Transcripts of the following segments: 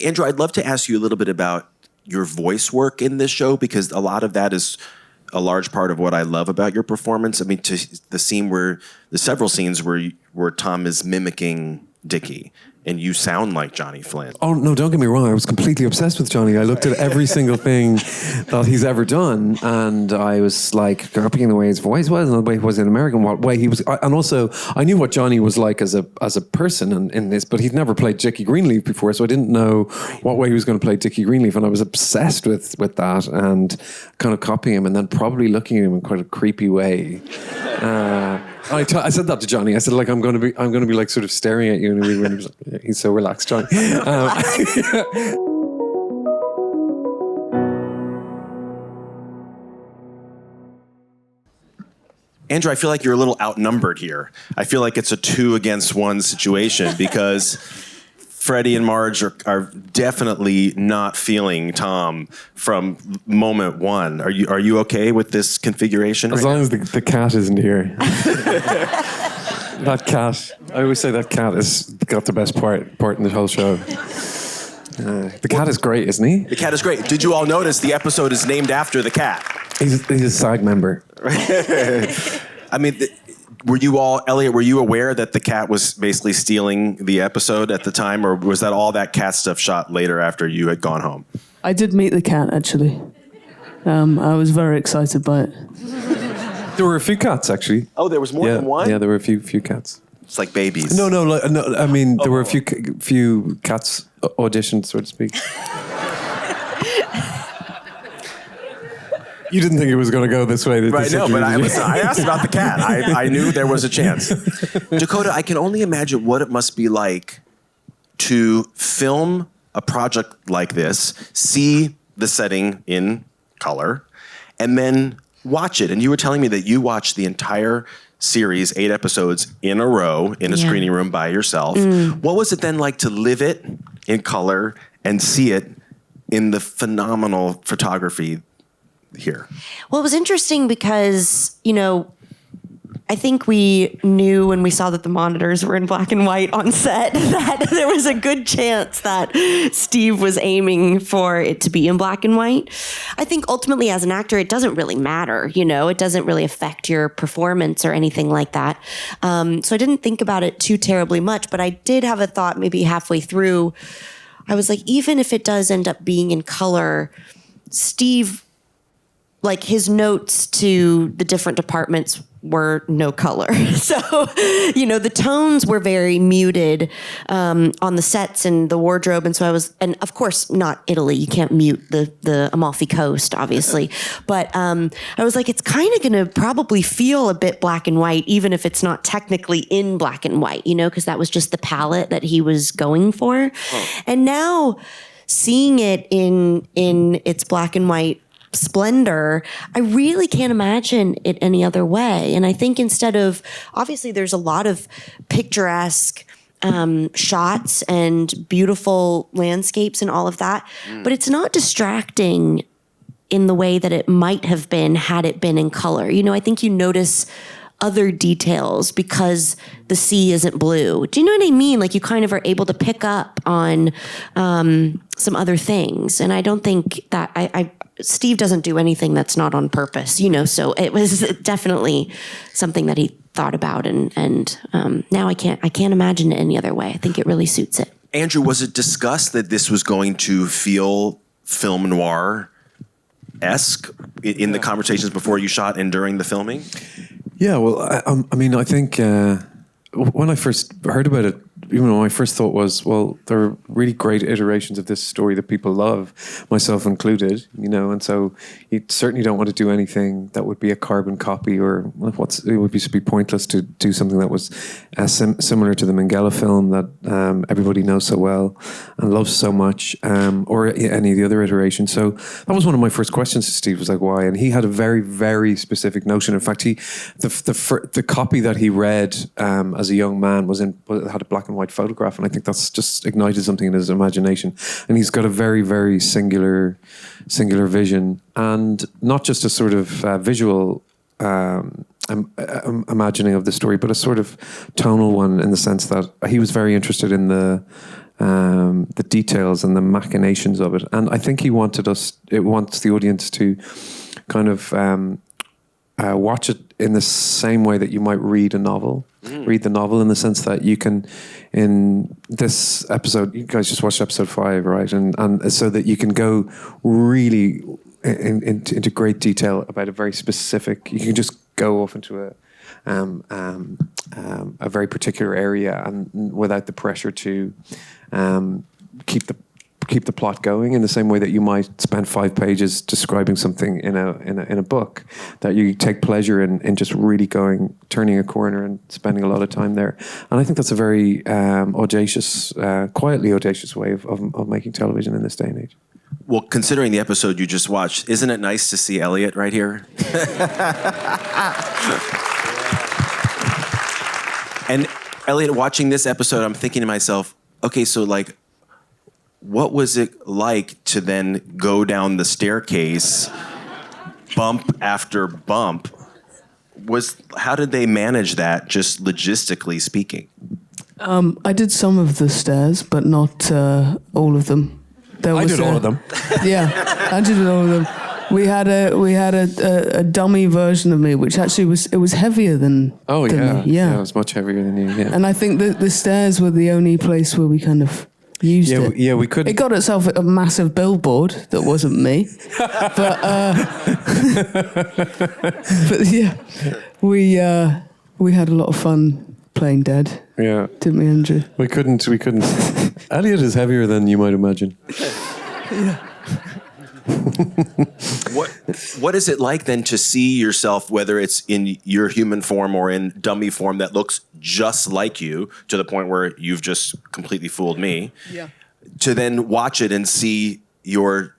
Andrew, I'd love to ask you a little bit about your voice work in this show, because a lot of that is a large part of what I love about your performance. I mean, to the several scenes where Tom is mimicking Dickie, and you sound like Johnny Flynn. Oh, no, don't get me wrong. I was completely obsessed with Johnny. I looked at every single thing that he's ever done, and I was like copying the way his voice was and the way he was in American, what way he was. And also, I knew what Johnny was like as a person in this, but he'd never played Dickie Greenleaf before, so I didn't know what way he was going to play Dickie Greenleaf, and I was obsessed with that and kind of copying him, and then probably looking at him in quite a creepy way. I said that to Johnny. I said, like, I'm going to be like sort of staring at you, and he was like, he's so relaxed, Johnny. Andrew, I feel like you're a little outnumbered here. I feel like it's a 2-against-1 situation because Freddie and Marge are definitely not feeling Tom from moment one. Are you okay with this configuration? As long as the cat isn't here. That cat, I always say that cat has got the best part in the whole show. The cat is great, isn't he? The cat is great. Did you all notice the episode is named after the cat? He's a SAG member. I mean, were you all, Eliot, were you aware that the cat was basically stealing the episode at the time, or was that all that cat stuff shot later after you had gone home? I did meet the cat, actually. I was very excited by it. There were a few cats, actually. Oh, there was more than one? Yeah, there were a few cats. It's like babies. No. I mean, there were a few cats auditioned, so to speak. You didn't think it was going to go this way. Right, no, but I asked about the cat. I knew there was a chance. Dakota, I can only imagine what it must be like to film a project like this, see the setting in color, and then watch it. And you were telling me that you watched the entire series, 8 episodes in a row in a screening room by yourself. What was it then like to live it in color and see it in the phenomenal photography here? Well, it was interesting because, I think we knew when we saw that the monitors were in black and white on set that there was a good chance that Steve was aiming for it to be in black and white. I think ultimately as an actor, it doesn't really matter, it doesn't really affect your performance or anything like that. So I didn't think about it too terribly much, but I did have a thought maybe halfway through. I was like, even if it does end up being in color, Steve, like his notes to the different departments were no color. So, the tones were very muted on the sets and the wardrobe. And so and of course, not Italy. You can't mute the Amalfi Coast, obviously. But I was like, it's kind of going to probably feel a bit black and white, even if it's not technically in black and white, because that was just the palette that he was going for. Oh. And now seeing it in its black and white splendor, I really can't imagine it any other way. And I think instead of, obviously there's a lot of picturesque shots and beautiful landscapes and all of that, but it's not distracting in the way that it might have been had it been in color. I think you notice other details because the sea isn't blue. Do you know what I mean? Like you kind of are able to pick up on some other things. And I don't think that Steve doesn't do anything that's not on purpose, so it was definitely something that he thought about. And now I can't imagine it any other way. I think it really suits it. Andrew, was it discussed that this was going to feel film noir-esque in the conversations before you shot and during the filming? Yeah, well, I think when I first heard about it, my first thought was, well, there are really great iterations of this story that people love, myself included, and so you certainly don't want to do anything that would be a carbon copy, or it would be pointless to do something that was similar to the Minghella film that everybody knows so well and loves so much, or any of the other iterations. So that was one of my first questions to Steve, was like, why? And he had a very, very specific notion. In fact, the copy that he read as a young man had a black and white photograph, and I think that's just ignited something in his imagination. And he's got a very, very singular vision, and not just a sort of visual imagining of the story, but a sort of tonal one, in the sense that he was very interested in the the details and the machinations of it. And I think it wants the audience to kind of watch it in the same way that you might read a novel. Read the novel in the sense that you can, in this episode, you guys just watched episode 5, right? And so that you can go really into great detail about a very specific, you can just go off into a very particular area and without the pressure to keep the plot going in the same way that you might spend 5 pages describing something in a book, that you take pleasure in just really turning a corner and spending a lot of time there. And I think that's a very audacious, quietly audacious way of making television in this day and age. Well, considering the episode you just watched, isn't it nice to see Eliot right here? And Eliot, watching this episode, I'm thinking to myself, okay, so like, what was it like to then go down the staircase, bump after bump? How did they manage that, just logistically speaking? I did some of the stairs, but not all of them. I did all of them. Yeah, I did all of them. We had a dummy version of me, which actually was heavier than. Oh than yeah, me. Yeah, it was much heavier than you. Yeah, and I think the stairs were the only place where we kind of used it. Yeah, we could. It got itself a massive billboard that wasn't me, but but yeah, we had a lot of fun playing dead. Yeah, didn't we, Andrew? We couldn't. Eliot is heavier than you might imagine. Yeah. What is it like then to see yourself, whether it's in your human form or in dummy form that looks just like you, to the point where you've just completely fooled me, to then watch it and see your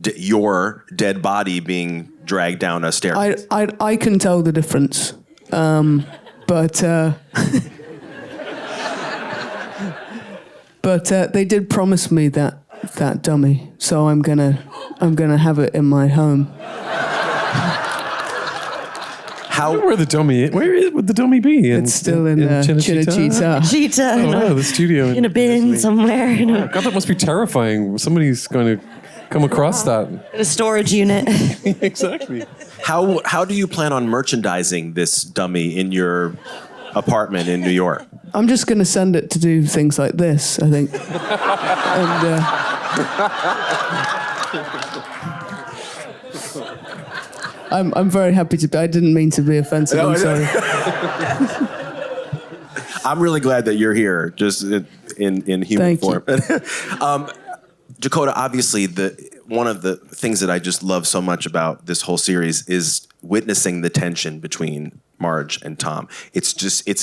dead body being dragged down a staircase? I can tell the difference, but they did promise me that dummy, so I'm gonna have it in my home. Where the dummy? Where would the dummy be? It's still in Chinachita. Cheetah. Oh wow, the studio In a bin somewhere. Oh, God, that must be terrifying. Somebody's going to come across that. In a storage unit. Exactly. How do you plan on merchandising this dummy in your apartment in New York? I'm just going to send it to do things like this, I think. And I'm very happy to be. I didn't mean to be offensive. I'm sorry. I'm really glad that you're here, just in human form. Dakota, obviously, one of the things that I just love so much about this whole series is witnessing the tension between Marge and Tom. It's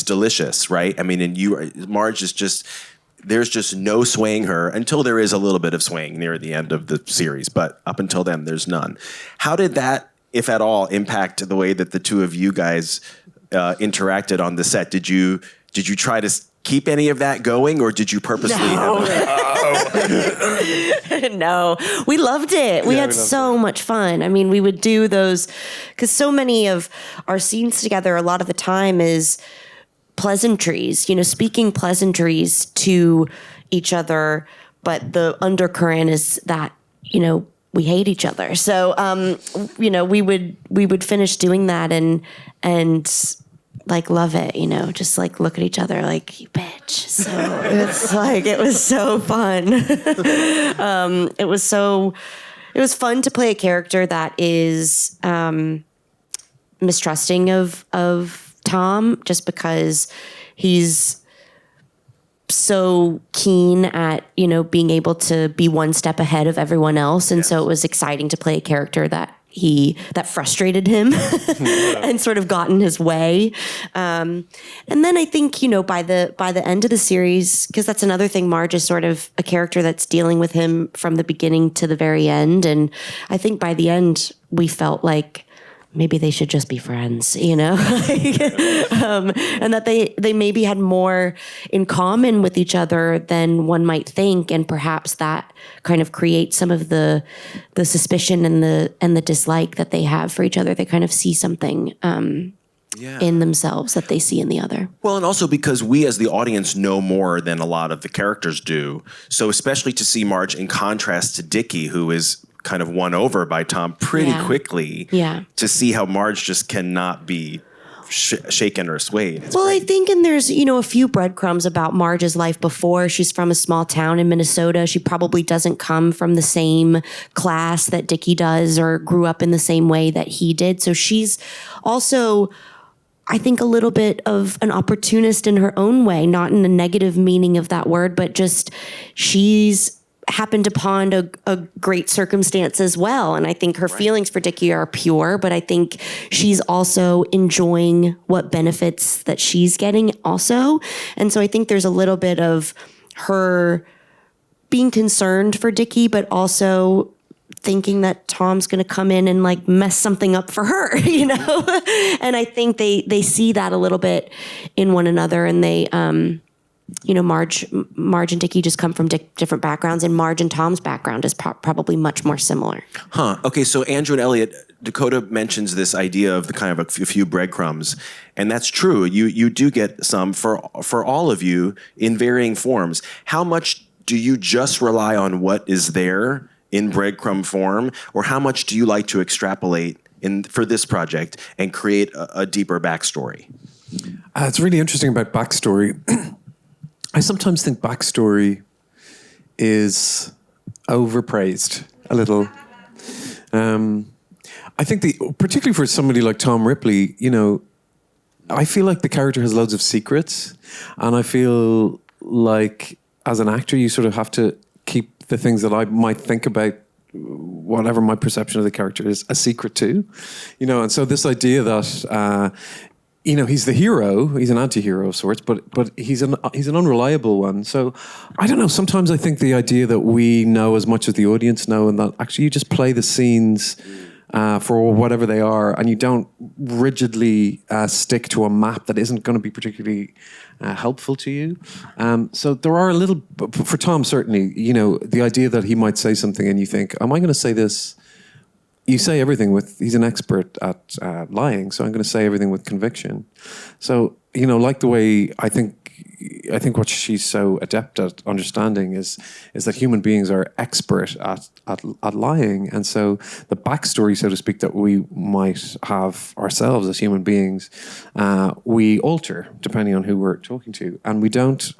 delicious, right? I mean, Marge is just, there's just no swaying her until there is a little bit of swaying near the end of the series. But up until then, there's none. How did that, if at all, impact the way that the two of you guys interacted on the set? Did you try to keep any of that going, or did you purposely have it? No, we loved it. We had so much fun. I mean, we would do those, because so many of our scenes together, a lot of the time is pleasantries, speaking pleasantries to each other, but the undercurrent is that, we hate each other. So, we would finish doing that and like love it, just like look at each other like, you bitch. So it's like, it was so fun. It was fun to play a character that is mistrusting of Tom, just because he's so keen at, being able to be one step ahead of everyone else. And so it was exciting to play a character that frustrated him and sort of got in his way. And then I think, by the end of the series, because that's another thing, Marge is sort of a character that's dealing with him from the beginning to the very end. And I think by the end, we felt like maybe they should just be friends, and that they maybe had more in common with each other than one might think, and perhaps that kind of creates some of the suspicion and the dislike that they have for each other. They kind of see something in themselves that they see in the other. Well, and also because we as the audience know more than a lot of the characters do. So especially to see Marge in contrast to Dickie, who is kind of won over by Tom pretty quickly, to see how Marge just cannot be shaken or swayed. It's great. I think, and there's, a few breadcrumbs about Marge's life before. She's from a small town in Minnesota. She probably doesn't come from the same class that Dickie does or grew up in the same way that he did. So she's also, I think, a little bit of an opportunist in her own way, not in a negative meaning of that word, but just she's happened upon a great circumstance as well. And I think her feelings for Dickie are pure, but I think she's also enjoying what benefits that she's getting also. And so I think there's a little bit of her being concerned for Dickie, but also thinking that Tom's going to come in and like mess something up for her, And I think they see that a little bit in one another, and they, Marge and Dickie just come from different backgrounds, and Marge and Tom's background is probably much more similar. Okay, so Andrew and Eliot, Dakota mentions this idea of the kind of a few breadcrumbs, and that's true. You do get some for all of you in varying forms. How much do you just rely on what is there in breadcrumb form, or how much do you like to extrapolate for this project and create a deeper backstory? It's really interesting about backstory. I sometimes think backstory is overpraised a little. I think particularly for somebody like Tom Ripley, I feel like the character has loads of secrets, and I feel like as an actor, you sort of have to keep the things that I might think about, whatever my perception of the character is, a secret too. And so this idea that he's the hero, he's an anti-hero of sorts, but he's an unreliable one. So I don't know, sometimes I think the idea that we know as much as the audience know, and that actually you just play the scenes for whatever they are, and you don't rigidly stick to a map that isn't going to be particularly helpful to you. So there are for Tom certainly, the idea that he might say something and you think, am I going to say this? You say everything he's an expert at lying, so I'm going to say everything with conviction. So, like the way I think what she's so adept at understanding is that human beings are expert at lying. And so the backstory, so to speak, that we might have ourselves as human beings, we alter depending on who we're talking to. And we don't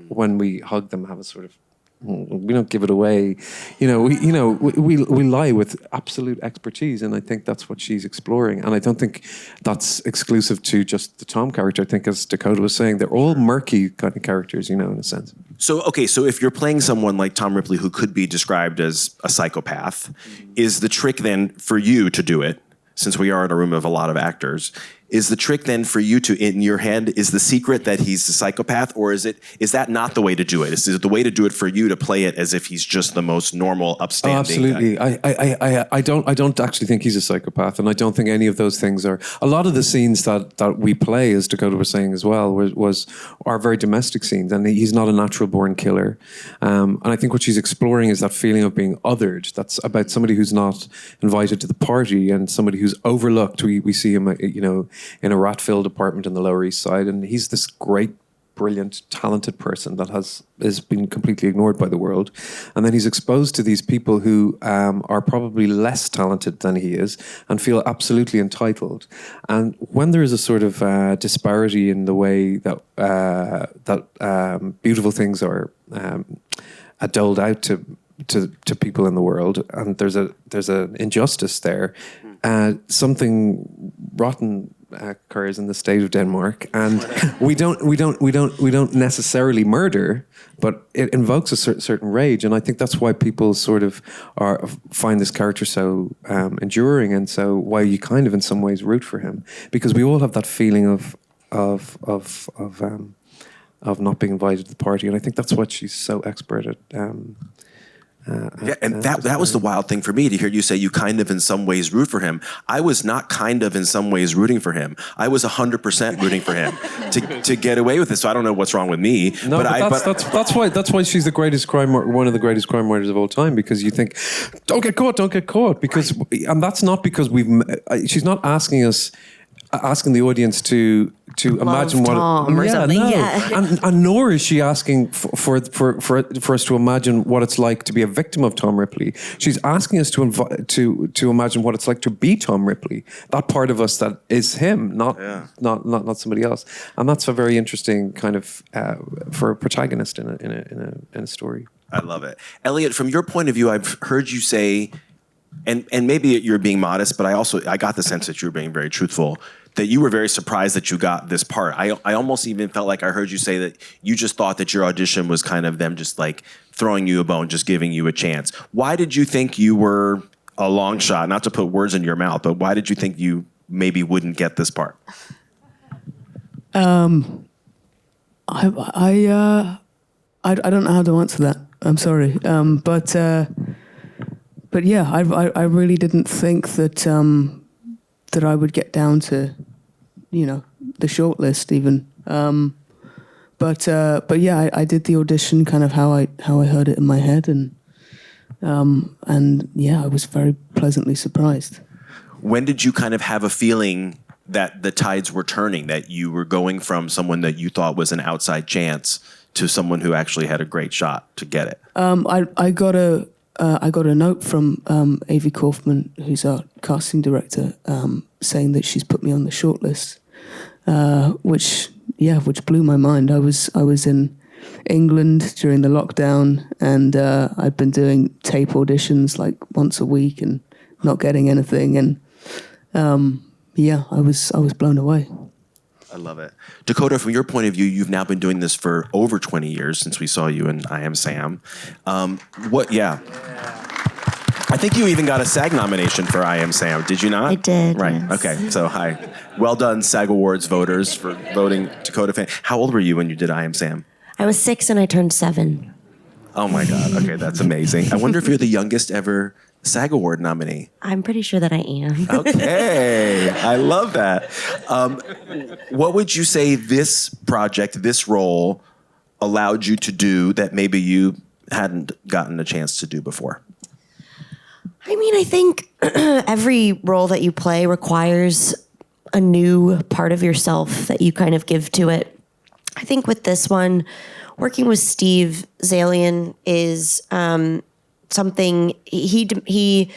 when we hug them, have a sort of, we don't give it away. We lie with absolute expertise, and I think that's what she's exploring. And I don't think that's exclusive to just the Tom character. I think, as Dakota was saying, they're all murky kind of characters, in a sense. So if you're playing someone like Tom Ripley, who could be described as a psychopath, is the trick then for you to do it, since we are in a room of a lot of actors, is the trick then for you to, in your head, is the secret that he's a psychopath, or is that not the way to do it? Is it the way to do it for you to play it as if he's just the most normal, upstanding absolutely guy? I don't actually think he's a psychopath, and I don't think any of those things are. A lot of the scenes that we play, as Dakota was saying as well, are very domestic scenes, and he's not a natural born killer. And I think what she's exploring is that feeling of being othered. That's about somebody who's not invited to the party and somebody who's overlooked. We see him, in a rat-filled apartment in the Lower East Side, and he's this great, brilliant, talented person that has been completely ignored by the world. And then he's exposed to these people who are probably less talented than he is and feel absolutely entitled. And when there is a sort of disparity in the way that beautiful things are doled out to people in the world, and there's an injustice there, something rotten occurs in the state of Denmark, and we don't necessarily murder, but it invokes a certain rage, and I think that's why people sort of find this character so enduring, and so why you kind of in some ways root for him, because we all have that feeling of not being invited to the party, and I think that's what she's so expert at. And that was the wild thing for me, to hear you say you kind of in some ways root for him. I was not kind of in some ways rooting for him. I was 100% rooting for him to get away with it. So I don't know what's wrong with me. No, but that's why she's the greatest one of the greatest crime writers of all time, because you think, don't get caught, because, and that's not because she's not asking us asking the audience to imagine what Tom or something. No. Yeah. And nor is she asking for us to imagine what it's like to be a victim of Tom Ripley. She's asking us to imagine what it's like to be Tom Ripley, that part of us that is him, not somebody else. And that's a very interesting kind of for a protagonist in a story. I love it. Eliot, from your point of view, I've heard you say, and maybe you're being modest, but I got the sense that you were being very truthful, that you were very surprised that you got this part. I almost even felt like I heard you say that you just thought that your audition was kind of them just like throwing you a bone, just giving you a chance. Why did you think you were a long shot? Not to put words in your mouth, but why did you think you maybe wouldn't get this part? I don't know how to answer that. I'm sorry, but yeah, I really didn't think that that I would get down to, the shortlist even. But yeah, I did the audition kind of how I heard it in my head, and yeah, I was very pleasantly surprised. When did you kind of have a feeling that the tides were turning, that you were going from someone that you thought was an outside chance to someone who actually had a great shot to get it? I got a note from Avi Kaufman, who's our casting director, saying that she's put me on the shortlist, which blew my mind. I was in England during the lockdown, and I'd been doing tape auditions like once a week and not getting anything, and yeah, I was blown away. I love it. Dakota, from your point of view, you've now been doing this for over 20 years since we saw you in I Am Sam. I think you even got a SAG nomination for I Am Sam. Did you not? I did. Right. Yes. Okay. So, hi. Well done, SAG Awards voters, for voting Dakota Fanning. How old were you when you did I Am Sam? I was 6 and I turned 7. Oh, my God. Okay, that's amazing. I wonder if you're the youngest ever SAG Award nominee. I'm pretty sure that I am. Okay, I love that. What would you say this project, this role, allowed you to do that maybe you hadn't gotten a chance to do before? I mean, I think every role that you play requires a new part of yourself that you kind of give to it. I think with this one, working with Steve Zaillian is something he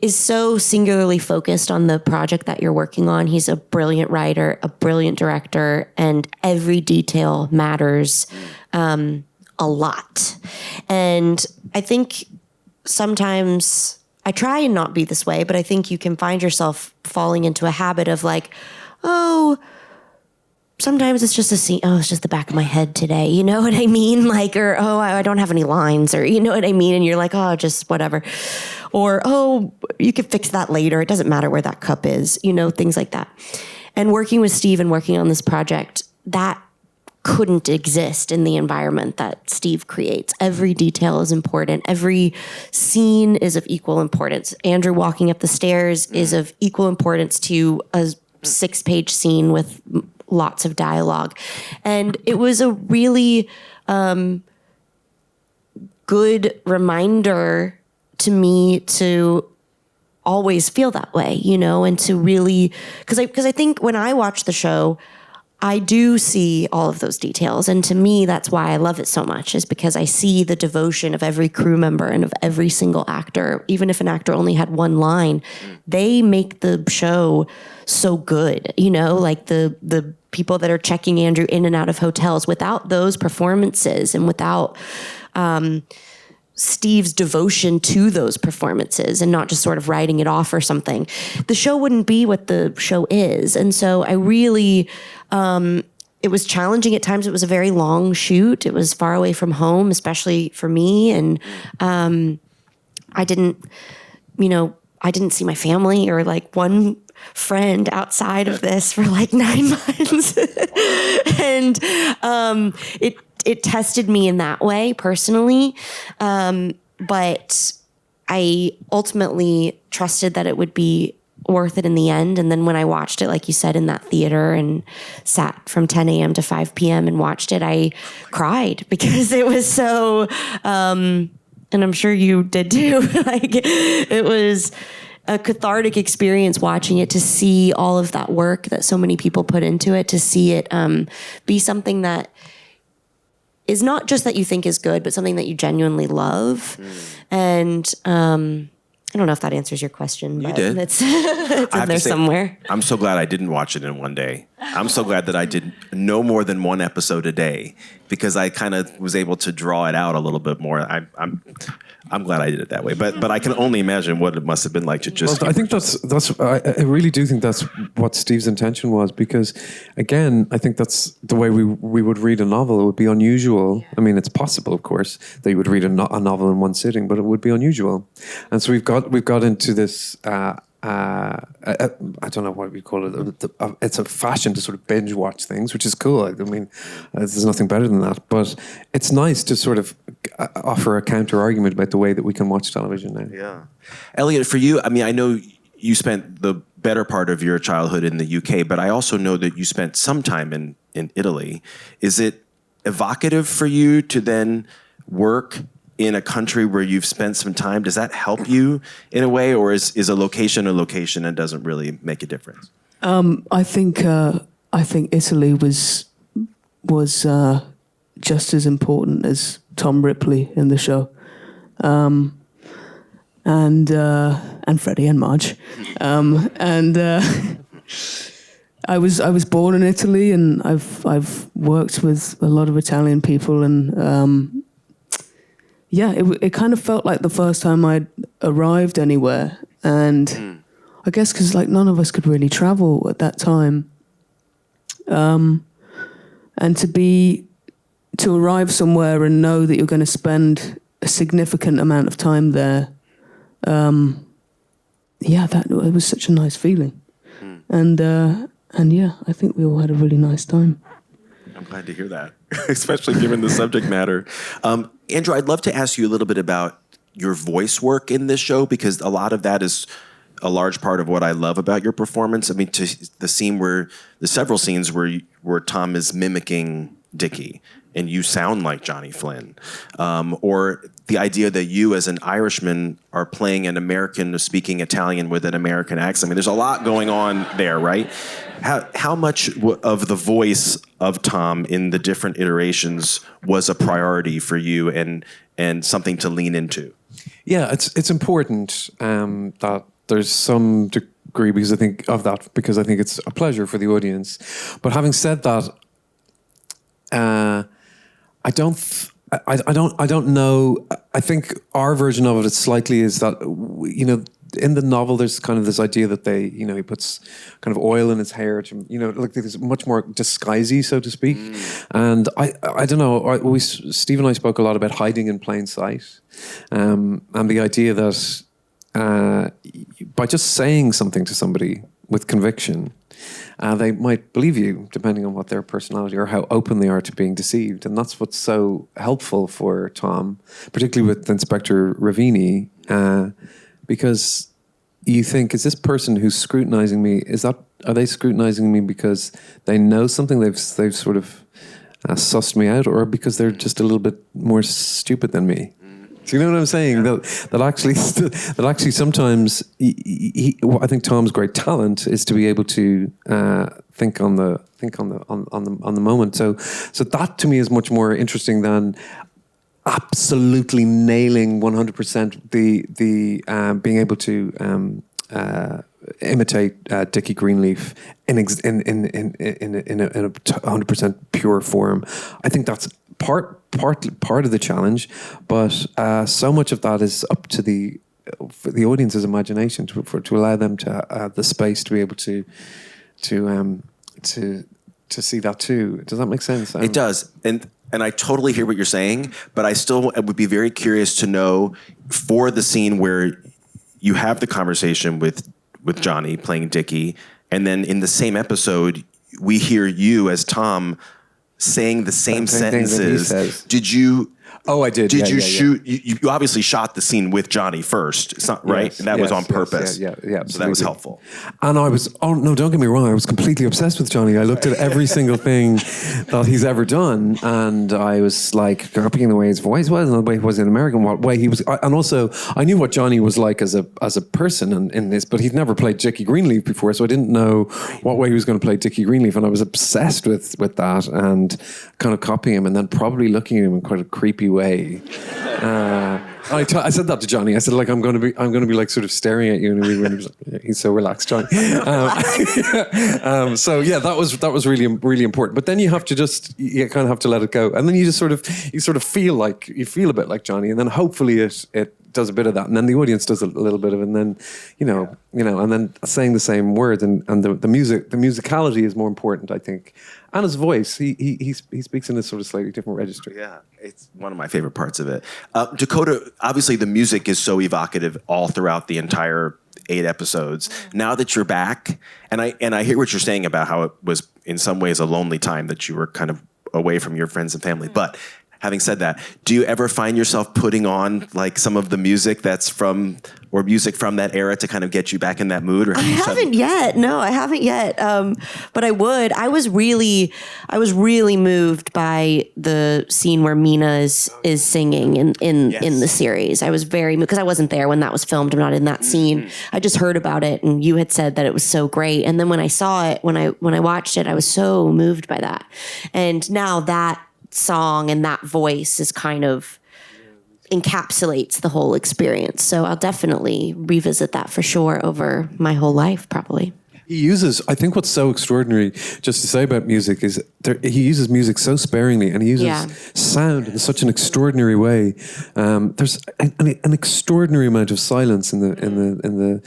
is so singularly focused on the project that you're working on. He's a brilliant writer, a brilliant director, and every detail matters a lot. And I think sometimes I try and not be this way, but I think you can find yourself falling into a habit of like, oh, sometimes it's just a scene. Oh, it's just the back of my head today. You know what I mean? Like, or, oh, I don't have any lines, or you know what I mean? And you're like, oh, just whatever. Or, oh, you can fix that later. It doesn't matter where that cup is, things like that. And working with Steve and working on this project, that couldn't exist in the environment that Steve creates. Every detail is important. Every scene is of equal importance. Andrew walking up the stairs is of equal importance to a 6-page scene with lots of dialogue. And it was a really good reminder to me to always feel that way, and to really, because I think when I watch the show, I do see all of those details. And to me, that's why I love it so much, is because I see the devotion of every crew member and of every single actor. Even if an actor only had one line, they make the show so good, like the people that are checking Andrew in and out of hotels. Without those performances and without Steve's devotion to those performances and not just sort of writing it off or something, the show wouldn't be what the show is. And so I really, it was challenging at times. It was a very long shoot. It was far away from home, especially for me. And I didn't see my family or like one friend outside of this for like 9 months. And it tested me in that way personally. But I ultimately trusted that it would be worth it in the end. And then when I watched it, like you said, in that theater and sat from 10 a.m. to 5 p.m. and watched it, I cried because it was so, and I'm sure you did too. Like it was a cathartic experience watching it, to see all of that work that so many people put into it, to see it be something that is not just that you think is good, but something that you genuinely love. And I don't know if that answers your question. You but did. It's in there somewhere. I'm so glad I didn't watch it in one day. I'm so glad that I did no more than one episode a day, because I kind of was able to draw it out a little bit more. I'm glad I did it that way, but I can only imagine what it must have been like to just. Well, I think I really do think that's what Steve's intention was, because, again, I think that's the way we would read a novel. It would be unusual. I mean, it's possible, of course, that you would read a novel in one sitting, but it would be unusual. And so we've got into this. I don't know what we call it. It's a fashion to sort of binge watch things, which is cool. I mean, there's nothing better than that. But it's nice to sort of offer a counter argument about the way that we can watch television now. Yeah, Eliot, for you, I mean, I know you spent the better part of your childhood in the UK, but I also know that you spent some time in Italy. Is it evocative for you to then work in a country where you've spent some time? Does that help you in a way, or is a location and doesn't really make a difference? I think Italy was just as important as Tom Ripley in the show, and Freddie and Marge, I was born in Italy, and I've worked with a lot of Italian people, and yeah, it kind of felt like the first time I'd arrived anywhere, and I guess because like none of us could really travel at that time, and to arrive somewhere and know that you're going to spend a significant amount of time there, it was such a nice feeling, and yeah, I think we all had a really nice time. I'm glad to hear that, especially given the subject matter. Andrew, I'd love to ask you a little bit about your voice work in this show, because a lot of that is a large part of what I love about your performance. I mean, to the several scenes where Tom is mimicking Dickie and you sound like Johnny Flynn, or the idea that you as an Irishman are playing an American speaking Italian with an American accent. I mean, there's a lot going on there, right? How much of the voice of Tom in the different iterations was a priority for you and something to lean into? Yeah, it's important that there's some degree because I think it's a pleasure for the audience. But having said that, I don't know. I think our version of it slightly is that, you know, in the novel there's kind of this idea that he puts kind of oil in his hair to, like there's much more disguisey, so to speak. And I don't know. Steve and I spoke a lot about hiding in plain sight, and the idea that by just saying something to somebody with conviction, they might believe you, depending on what their personality or how open they are to being deceived. And that's what's so helpful for Tom, particularly with Inspector Ravini, because you think, is this person who's scrutinizing me, are they scrutinizing me because they know something, they've sort of sussed me out, or because they're just a little bit more stupid than me? Do you know what I'm saying? Yeah. That actually sometimes I think Tom's great talent is to be able to think on the moment. So that to me is much more interesting than absolutely nailing 100% the being able to imitate Dickie Greenleaf in a 100% pure form. I think that's part of the challenge, but so much of that is up to the audience's imagination to allow them to the space to be able to see that too. Does that make sense? It does, and I totally hear what you're saying, but I still would be very curious to know, for the scene where you have the conversation with Johnny playing Dickie, and then in the same episode we hear you as Tom saying the same sentences. Did you Oh, I did. Did you shoot? You obviously shot the scene with Johnny first. It's not right, Yes, and that was yes, on purpose. Yeah, So that was absolutely. helpful. And I was, oh no, don't get me wrong, I was completely obsessed with Johnny. I looked at every single thing that he's ever done, and I was like copying the way his voice was, and the way he was in American, what way he was, and also I knew what Johnny was like as a person in this, but he'd never played Dickie Greenleaf before, so I didn't know what way he was going to play Dickie Greenleaf, and I was obsessed with that and kind of copying him, and then probably looking at him in quite a creepy way. I said that to Johnny. I said, like, I'm going to be like sort of staring at you, and he was like, he's so relaxed, Johnny. So yeah, that was really, really important. But then you have to you kind of have to let it go, and then you just sort of feel a bit like Johnny, and then hopefully it does a bit of that, and then the audience does a little bit of it, and then you know, and then saying the same words, and the musicality is more important, I think, and his voice. He speaks in a sort of slightly different register. Yeah, it's one of my favorite parts of it. Dakota, obviously the music is so evocative all throughout the entire 8 episodes. Now that you're back, and I hear what you're saying about how it was in some ways a lonely time that you were kind of away from your friends and family, but having said that, do you ever find yourself putting on like some of the music music from that era to kind of get you back in that mood? Or I haven't yet. No, I haven't yet. But I would. I was really moved by the scene where Mina is singing in the series. I was very moved because I wasn't there when that was filmed. I'm not in that scene. I just heard about it, and you had said that it was so great. And then when I saw it, when I watched it, I was so moved by that. And now that song and that voice is kind of encapsulates the whole experience. So I'll definitely revisit that for sure over my whole life, probably. He uses, I think what's so extraordinary, just to say about music, is he uses music so sparingly, and he uses sound in such an extraordinary way. There's an extraordinary amount of silence in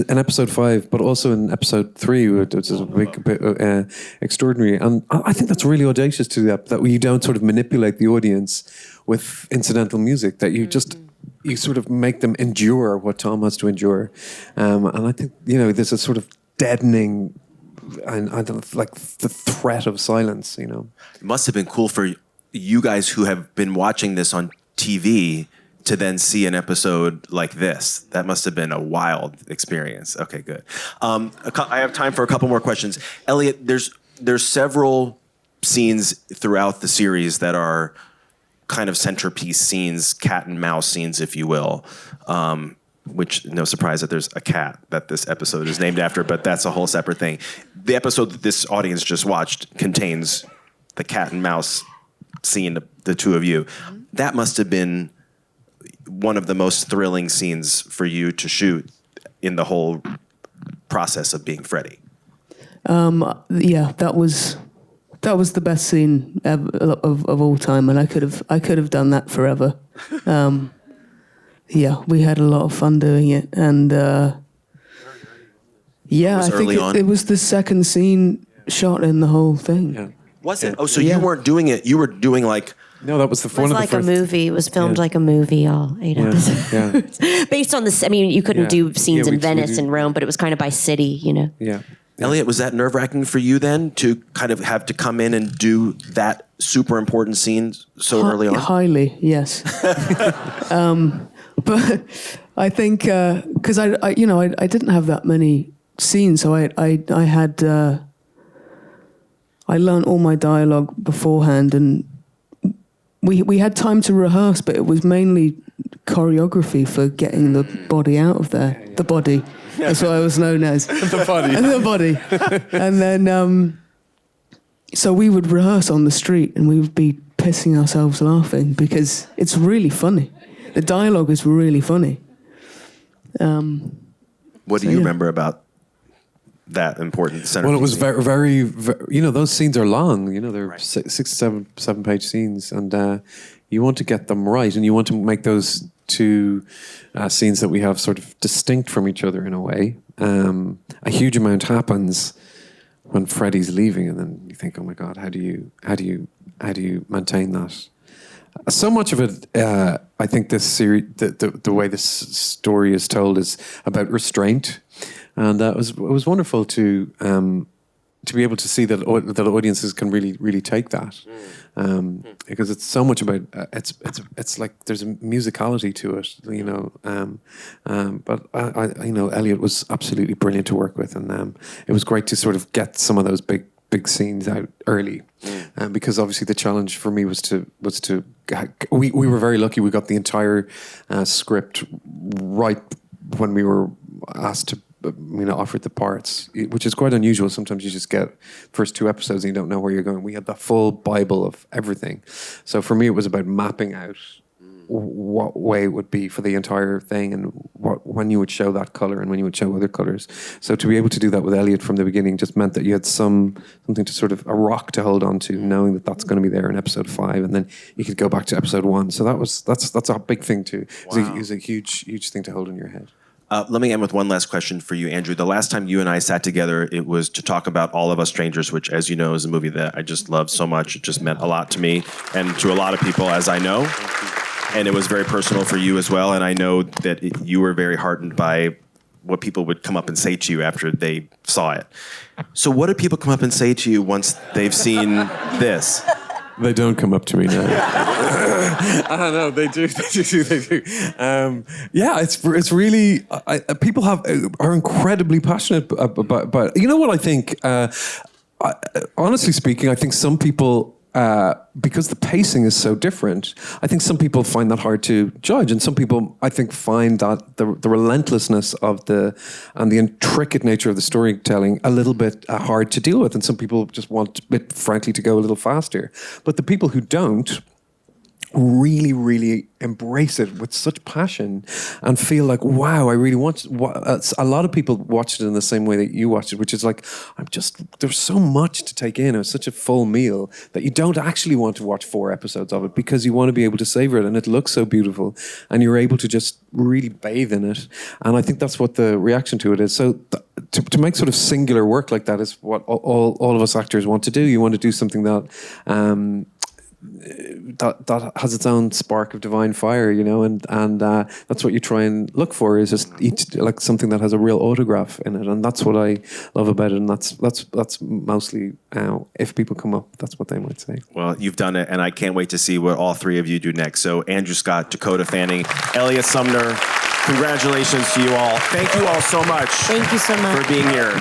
episode 5, but also in episode 3, which is a bit extraordinary. And I think that's really audacious to that you don't sort of manipulate the audience with incidental music, that you just you sort of make them endure what Tom has to endure. And I think there's a sort of deadening, and I don't like the threat of silence. It must have been cool for you guys who have been watching this on TV to then see an episode like this. That must have been a wild experience. Okay, good. I have time for a couple more questions. Eliot, there's several scenes throughout the series that are kind of centerpiece scenes, cat and mouse scenes, if you will. Which, no surprise that there's a cat that this episode is named after, but that's a whole separate thing. The episode that this audience just watched contains the cat and mouse scene, the two of you. That must have been one of the most thrilling scenes for you to shoot in the whole process of being Freddie. Yeah, that was the best scene of all time, and I could have done that forever. Yeah, we had a lot of fun doing it, and I think it was the second scene shot in the whole thing. Yeah. Was it? Oh, so you weren't doing it. You were doing like... No, that was the one It was of the like first. A movie. It was filmed like a movie, all 8 episodes. Yeah. Based on this, I mean, you couldn't do scenes Yeah, in Venice and Rome, but it was kind of by city, Yeah. Eliot, was that nerve-wracking for you then to kind of have to come in and do that super important scene so early on? Highly, yes. But I think because I didn't have that many scenes, so I had I learned all my dialogue beforehand, and we had time to rehearse, but it was mainly choreography for getting the body out of there. The body, that's what I was known as. The body. The body, and then so we would rehearse on the street, and we would be pissing ourselves laughing because it's really funny. The dialogue is really funny. What do you remember about that important centerpiece? Well, it was very, very, very, those scenes are long. They're 6 to 7 page scenes, and you want to get them right, and you want to make those two scenes that we have sort of distinct from each other in a way. A huge amount happens when Freddie's leaving, and then you think, oh my God, how do you maintain that? So much of it, I think this series, the way this story is told is about restraint, and it was wonderful to to be able to see that that audiences can really take that, because it's so much about it's like there's a musicality to it, you know. But I you know, Eliot was absolutely brilliant to work with, and it was great to sort of get some of those big scenes out early, because obviously the challenge for me was to we were very lucky. We got the entire script right when we were asked to, you know, offered the parts, which is quite unusual. Sometimes you just get first 2 episodes and you don't know where you're going. We had the full Bible of everything. So for me, it was about mapping out what way it would be for the entire thing, and when you would show that color and when you would show other colors. So to be able to do that with Eliot from the beginning just meant that you had something to sort of, a rock to hold on to, knowing that that's going to be there in episode 5, and then you could go back to episode 1. So that's a big thing too. Wow. It was a huge thing to hold in your head. Let me end with one last question for you, Andrew. The last time you and I sat together, it was to talk about All of Us Strangers, which, as you know, is a movie that I just love so much. It just meant a lot to me and to a lot of people, as I know. And it was very personal for you as well. And I know that you were very heartened by what people would come up and say to you after they saw it. So what do people come up and say to you once they've seen this? They don't come up to me now. I don't know. They do. Yeah, it's really people are incredibly passionate about. You know what I think? Honestly speaking, I think some people, because the pacing is so different, I think some people find that hard to judge, and some people, I think, find that the relentlessness of and the intricate nature of the storytelling a little bit hard to deal with, and some people just want it, frankly, to go a little faster. But the people who don't really embrace it with such passion and feel like, wow, I really want to. A lot of people watched it in the same way that you watched it, which is like, there's so much to take in. It was such a full meal that you don't actually want to watch 4 episodes of it, because you want to be able to savor it, and it looks so beautiful, and you're able to just really bathe in it. And I think that's what the reaction to it is. So to make sort of singular work like that is what all of us actors want to do. You want to do something that that has its own spark of divine fire, you know, and that's what you try and look for, is just like something that has a real autograph in it, and that's what I love about it, and that's mostly if people come up, that's what they might say. Well, you've done it, and I can't wait to see what all 3 of you do next. So Andrew Scott, Dakota Fanning, Eliot Sumner, congratulations to you all. Thank you all so much. Thank you so much for being here.